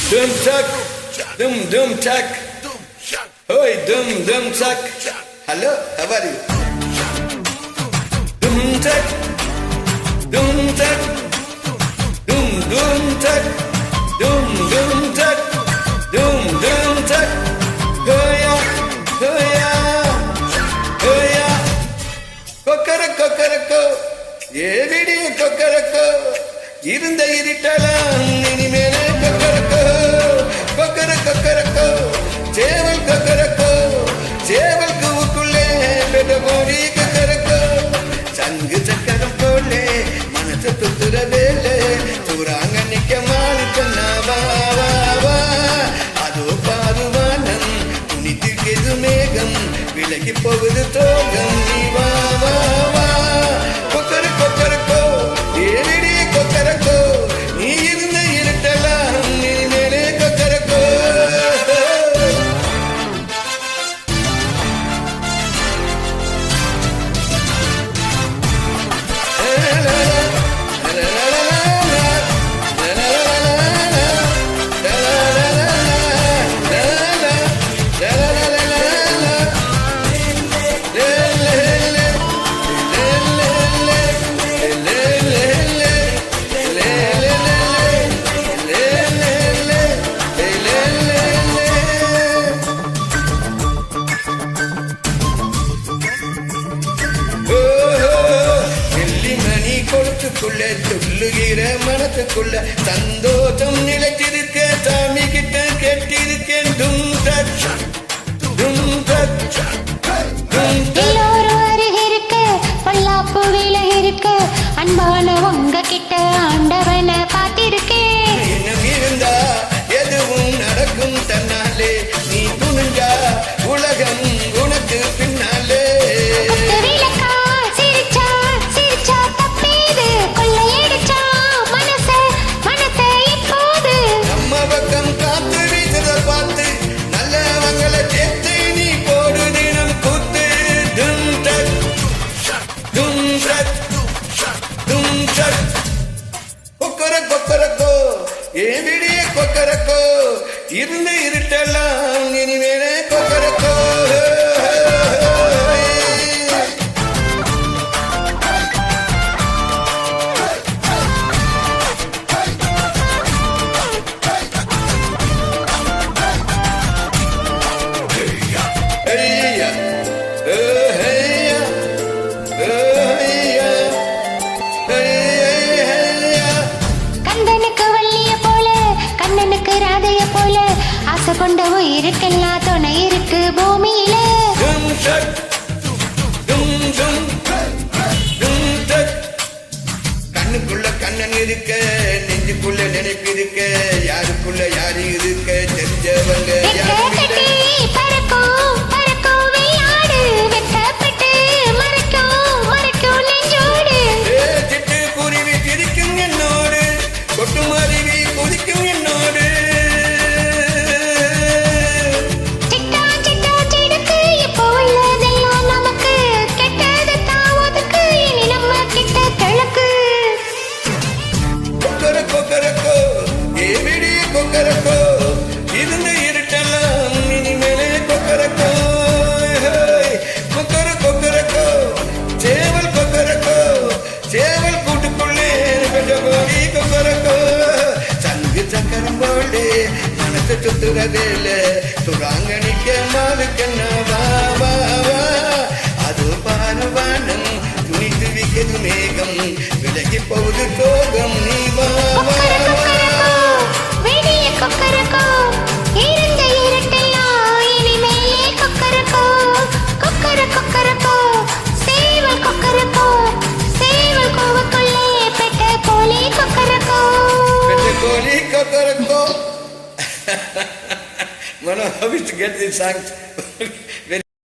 Dum chuck, dum chuck. Hey, dum chuck. Hello, how are you? Dum chuck, dum chuck, dum chuck, dum chuck, dum chuck. Hey ya, hey ya, hey ya. Kokoroko, every kokoroko. இருந்த இருட்டலாம் இனிமேலே கொக்கரக்கோ கொக்கரக்கோ சேவல் கொக்கரக்கோ சேவல் கூவுக்குள்ளே பெடமோடி கொக்கரக்கோ சங்கு சக்கரம் போலே மனசு துத்துற வேலை சூறாங்க நிக்க மாறி சொன்னா வா வா வா அதோ பாருவானம் துணித்துக்கெது மேகம் விலகி போகுது தோகம் நீ வா வா வா கொக்கரக்கோ ஏறிடி கொக்கரக்கோ நீ இருந்த இருட்டலாம் நீ மேலே கொக்கரக்கோ சொல்லுகிற மனத்துக்குள்ள சந்தோஷம் நிலைத்திருக்க சாமி கிட்ட கேட்டிருக்கேன் எல்லோரும் அருக இருக்க பொல்லாப்பு விலக இருக்க அன்பான உங்க கிட்ட ஆண்டவனை பார்த்திருக்கேன் இன்னும் இருந்தா எதுவும் நடக்கும் தன்னாலே நீ துணிஞ்சா உலகம் உனக்கு பின்னாலே கொக்கரக்கோ ஏவிடிய கொக்கரக்கோ இருந்த இருட்டெல்லாம் இனிமேலே கொக்கரக்கோ ஆசை கொண்ட உயிருக்கெல்லாம் துணை இருக்கு பூமியில கண்ணுக்குள்ள கண்ணன் இருக்க நெஞ்சுக்குள்ள நினைப்பு இருக்க யாருக்குள்ள யாரு இருக்க தெரிஞ்சவங்க சிட்டு குருவி திரிக்கும் என்னோடு கொட்டு மருவி குதிக்கும் என்னோடு கொக்கரக்கோ ஏவிடி கொக்கரக்கோ இருந்த இருட்டெல்லாம் இனிமேலே கொக்கரக்கோ கொக்கரக்கோ சேவல் கொக்கரக்கோ சேவல் கூட்டுக்குள்ளே பெற்றபோடி கொக்கரக்கோ சங்கு சக்கரம் போலே மனசு சுத்துற வேலை சுறாங்க நிக்க மாலுக்கண்ணா வா வா வா அது பானவானம் துணித்து விக்கது மேகம் விலகி போகுது சோகம் நீ வா Mano, how to get these songs?